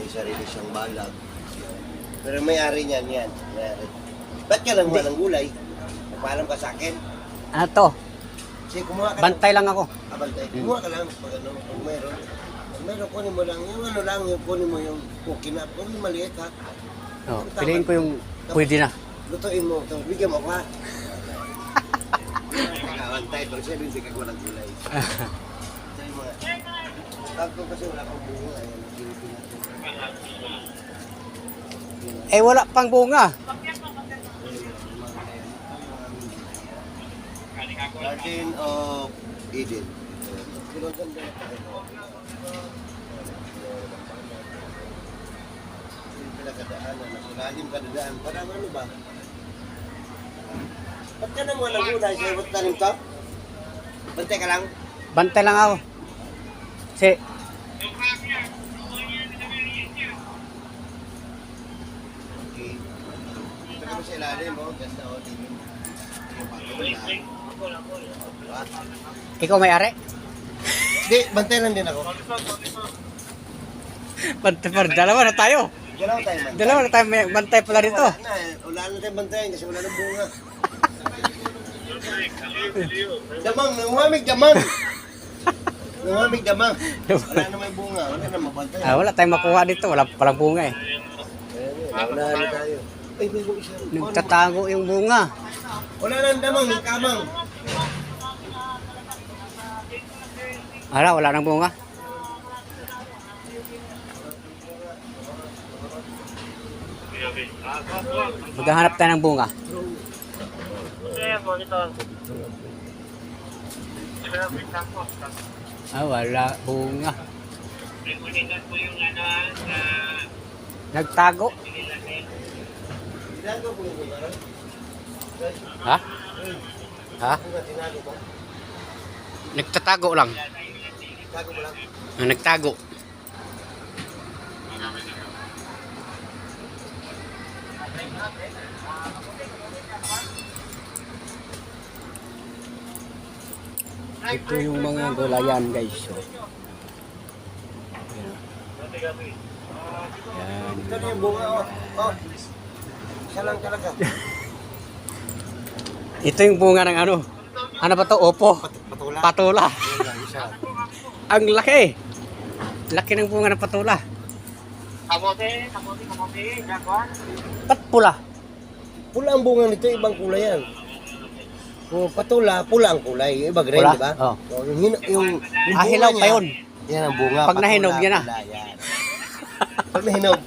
may sarili siyang balag. Pero may-ari niyan, yan. May-ari. Ba't ka lang ng gulay? Nagpaalam ka sa akin? Ano to? Sige, kumuha ka Bantay lang ako. lang. Bantay. Kumuha ka lang pag ano, kung meron. Kung meron, kunin mo lang. Yung ano lang, yung kunin mo yung cookie na. Kung yung maliit ha. Oh, piliin ko yung pwede na. Lutuin mo. Ito, bigyan mo ako ha. Bantay, pero siya hindi ka kuha ng gulay. Sa'yo mga. Tapos kasi wala akong bunga. Ayan, nagkilitin natin. Eh wala pang bunga. Garden of Eden. Pinaganda na tayo. Yung pinagdaanan, nasulalim ka dadaan. Parang ano ba? Ba't ka nang walang gulay sa'yo? Ba't tanim ka? Bantay ka lang? Bantay lang ako. Si, Okay. Ito kami sa ilalim, oh. Ganda, oh. ikaw may-ari? Hindi, bantay lang din ako. Bantay pa, dalawa na tayo. Dalawa tayo man. Dalawa na tayo, may bantay pala dito. Wala na, wala na tayong bantayan kasi wala nang bunga. Damang, namamig damang. Namamig damang. Wala na may bunga, wala na mabantay. Ah, wala tayong makuha dito, wala palang bunga eh. Wala na tayo. Ay, may bunga siya. Nagtatago yung bunga. Wala na damang, yung kamang. Wala nang bunga. Maghahanap tayo ng bunga. Wala bunga. Nagtago. Tinago po yung bunga. Ha? Ha? Bunga, tinago ba? Nagtatago lang. Tago mo lang. Nagtago. Ito yung mga gulayan guys. So, yan. Ito na yung bunga, oh. Oh. Isa lang talaga. Ito yung bunga ng ano? Ano ba to? Opo. Patula. Patula. Yun lang, isa. Ang laki. Laki ng bunga ng patula. Kamote, jaguar. Ba't pula? Pula ang bunga nito, ibang kulay yan. Oh, patula, pula ang kulay. Iba green, Pula? di ba? Oh. Oh, yung bunga Hilaw pa niya, yun. Yan ang bunga. Pag nahinog yan na. pula, yan. Pag nahinog.